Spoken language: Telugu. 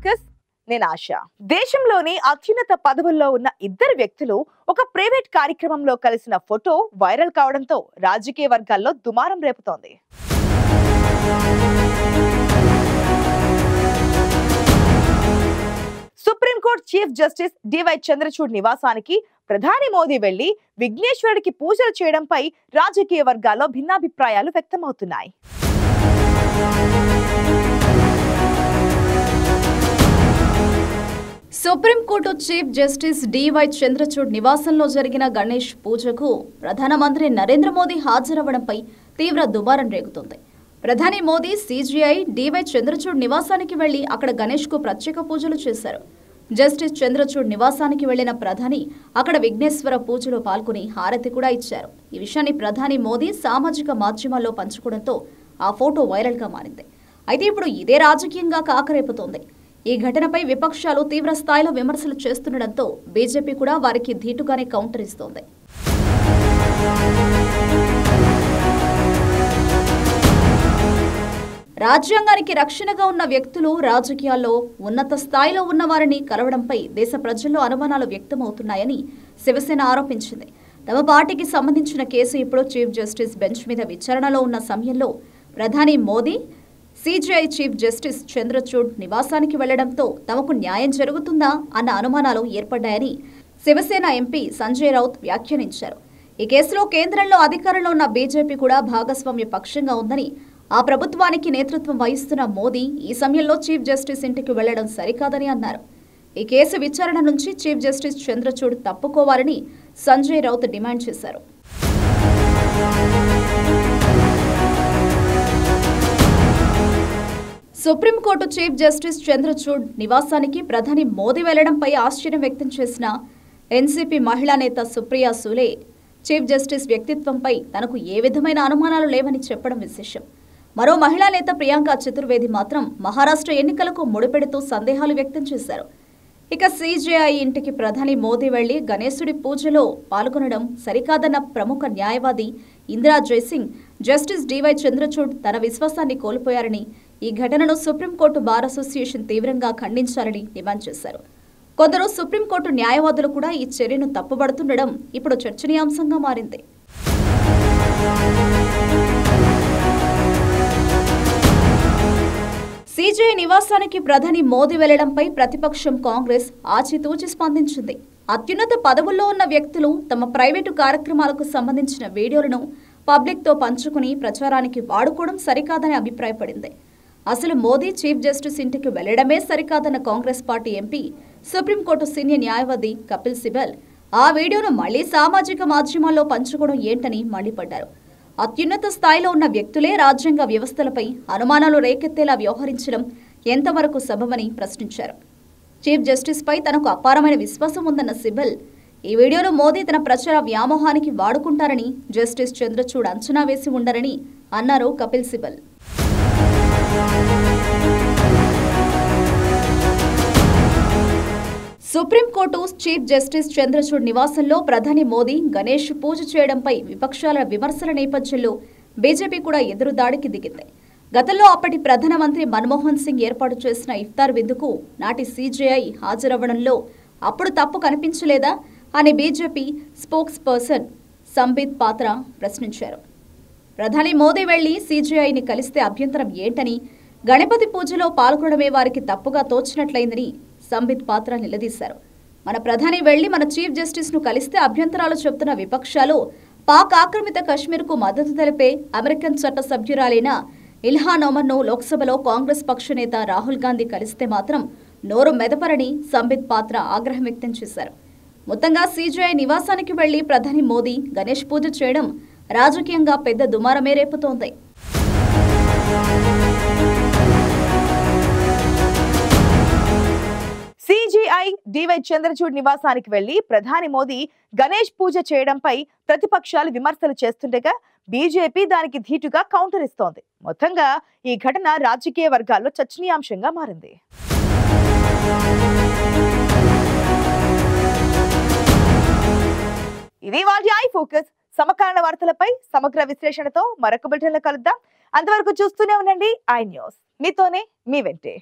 ఫోకస్ నేను ఆశ. దేశంలోని అత్యున్నత పదవుల్లో ఉన్న ఇద్దరు వ్యక్తులు ఒక ప్రైవేట్ కార్యక్రమంలో కలిసిన ఫోటో వైరల్ కావడంతో రాజకీయ వర్గాల్లో దుమారం రేపుతోంది. Supreme court chief justice DY Chandrachud నివాసానికి ప్రధాని మోదీ వెళ్లి విఘ్నేశ్వరుడికి పూజలు చేయడంపై రాజకీయ వర్గాల్లో భిన్నాభిప్రాయాలు వ్యక్తమవుతున్నాయి. Supreme court chief justice DY Chandrachud నివాసంలో జరిగిన గణేష్ పూజకు ప్రధానమంత్రి నరేంద్ర మోదీ హాజరవ్వడంపై తీవ్ర దుమారం రేగుతోంది. ప్రధాని మోదీ సిజిఐ డివై చంద్రచూడ్ నివాసానికి వెళ్లి అక్కడ గణేష్కు ప్రత్యేక పూజలు చేశారు. జస్టిస్ చంద్రచూడ్ నివాసానికి వెళ్లిన ప్రధాని అక్కడ విఘ్నేశ్వర పూజలో పాల్గొని హారతి కూడా ఇచ్చారు. ఈ విషయాన్ని ప్రధాని మోదీ సామాజిక మాధ్యమాల్లో పంచుకోవడంతో ఆ ఫోటో వైరల్గా మారింది. అయితే ఇప్పుడు ఇదే రాజకీయంగా కాకరేపుతోంది. ఈ ఘటనపై విపక్షాలు తీవ్ర స్థాయిలో విమర్శలు చేస్తుండటంతో బీజేపీ కూడా వారికి ధీటుగానే కౌంటర్ ఇస్తోంది. రాజ్యాంగానికి రక్షణగా ఉన్న వ్యక్తులు రాజకీయాల్లో ఉన్నత స్థాయిలో ఉన్న వారిని కలవడంపై దేశ ప్రజల్లో అనుమానాలు వ్యక్తమవుతున్నాయని శివసేన ఆరోపించింది. తమ పార్టీకి సంబంధించిన కేసు ఇప్పుడు చీఫ్ జస్టిస్ బెంచ్ మీద విచారణలో ఉన్న సమయంలో ప్రధాని Modi CGI chief justice Chandrachud నివాసానికి వెళ్లడంతో తమకు న్యాయం జరుగుతుందా అన్న అనుమానాలు ఏర్పడ్డాయని శివసేన ఎంపీ సంజయ్ రౌత్ వ్యాఖ్యానించారు. ఈ కేసులో కేంద్రంలో అధికారంలో ఉన్న బీజేపీ కూడా భాగస్వామ్య పక్షంగా ఉందని, ఆ ప్రభుత్వానికి నేతృత్వం వహిస్తున్న మోదీ ఈ సమయంలో చీఫ్ జస్టిస్ ఇంటికి వెళ్లడం సరికాదని అన్నారు. ఈ కేసు విచారణ నుంచి చీఫ్ జస్టిస్ చంద్రచూడ్ తప్పుకోవాలని సంజయ్ రౌత్ డిమాండ్ చేశారు. సుప్రీంకోర్టు చీఫ్ జస్టిస్ చంద్రచూడ్ నివాసానికి ప్రధాని మోదీ వెళ్లడంపై ఆశ్చర్యం వ్యక్తం చేసిన ఎన్సీపీ మహిళా నేత సుప్రియా సూలే చీఫ్ జస్టిస్ వ్యక్తిత్వంపై తనకు ఏ విధమైన అనుమానాలు లేవని చెప్పడం విశేషం. మరో మహిళా నేత ప్రియాంక చతుర్వేది మాత్రం మహారాష్ట్ర ఎన్నికలకు ముడిపెడుతూ సందేహాలు వ్యక్తం చేశారు. ఇక సిజేఐ ఇంటికి ప్రధాని మోదీ వెళ్లి గణేశుడి పూజలో పాల్గొనడం సరికాదన్న ప్రముఖ న్యాయవాది ఇందిరా జైసింగ్ జస్టిస్ డివై చంద్రచూడ్ తన విశ్వాసాన్ని కోల్పోయారని, ఈ ఘటనను సుప్రీంకోర్టు బార్ అసోసియేషన్ తీవ్రంగా ఖండించాలని డిమాండ్ చేశారు. కొందరు సుప్రీంకోర్టు న్యాయవాదులు కూడా ఈ చర్యను తప్పుబడుతుండడం ఇప్పుడు చర్చనీయాంశంగా మారింది. సిజేఐ నివాసానికి ప్రధాని మోదీ వెళ్లడంపై ప్రతిపక్షం కాంగ్రెస్ ఆచితూచి స్పందించింది. అత్యున్నత పదవుల్లో ఉన్న వ్యక్తులు తమ ప్రైవేటు కార్యక్రమాలకు సంబంధించిన వీడియోలను పబ్లిక్తో పంచుకుని ప్రచారానికి వాడుకోవడం సరికాదని అభిప్రాయపడింది. అసలు మోదీ చీఫ్ జస్టిస్ ఇంటికి వెళ్లడమే సరికాదన్న Congress party MP supreme court senior న్యాయవాది కపిల్ సిబల్ ఆ వీడియోను మళ్లీ సామాజిక మాధ్యమాల్లో పంచుకోవడం ఏంటని మండిపడ్డారు. అత్యున్నత స్థాయిలో ఉన్న వ్యక్తులే రాజ్యాంగ వ్యవస్థలపై అనుమానాలు రేకెత్తేలా వ్యవహరించడం ఎంతవరకు సబబని ప్రశ్నించారు. చీఫ్ జస్టిస్ పై తనకు అపారమైన విశ్వాసం ఉందన్న సిబల్ ఈ వీడియోను మోదీ తన ప్రచార వ్యామోహానికి వాడుకుంటారని జస్టిస్ చంద్రచూడ్ అంచనా వేసి ఉండరని అన్నారు Kapil Sibal. Supreme court chief justice Chandrachud నివాసంలో ప్రధాని మోదీ గణేష్ పూజ చేయడంపై విపక్షాల విమర్శల నేపథ్యంలో బీజేపీ కూడా ఎదురుదాడికి దిగింది. గతంలో అప్పటి ప్రధానమంత్రి మన్మోహన్ సింగ్ ఏర్పాటు చేసిన ఇఫ్తార్ విందుకు నాటి సిజేఐ హాజరవ్వడంలో అప్పుడు తప్పు కనిపించలేదా అని బీజేపీ స్పోక్స్ పర్సన్ సంబిత్ పాత్ర ప్రశ్నించారు. ప్రధాని మోదీ వెళ్లి సిజేఐని కలిస్తే అభ్యంతరం ఏంటని, గణపతి పూజలో పాల్గొనడమే వారికి తప్పుగా తోచినట్లయిందని సంబిత్ పాత్ర నిలదీశారు. మన ప్రధాని వెళ్లి మన చీఫ్ జస్టిస్ ను కలిస్తే అభ్యంతరాలు చెబుతున్న విపక్షాలు పాక్ ఆక్రమిత కశ్మీర్కు మద్దతు తెలిపే అమెరికన్ చట్ట సభ్యురాలైన ఇల్హాన్ ఒమర్ను లోక్సభలో కాంగ్రెస్ పక్ష నేత రాహుల్ గాంధీ కలిస్తే మాత్రం నోరు మెదపరని సంబిత్ పాత్ర ఆగ్రహం వ్యక్తం చేశారు. మొత్తంగా సిజేఐ నివాసానికి వెళ్లి ప్రధాని మోదీ గణేష్ పూజ చేయడం రాజకీయంగా పెద్ద దుమారమే రేపుతోంది. సిజిఐ డివై చంద్రచూడ్ నివాసానికి వెళ్లి ప్రధాని మోదీ గణేష్ పూజ చేయడంపై ప్రతిపక్షాలు విమర్శలు చేస్తుండగా బీజేపీ దానికి ధీటుగా కౌంటర్ ఇస్తోంది. మొత్తంగా ఈ ఘటన రాజకీయ వర్గాల్లో చర్చనీయాంశంగా మారింది. ఇది వాటి ఐ ఫోకస్. సమకాలీన వార్తలపై సమగ్ర విశ్లేషణతో మరొక బులెటిన్లో కలుద్దాం. అంతవరకు చూస్తూనే ఉండండి ఐ న్యూస్. మీతోనే మీ వెంటే.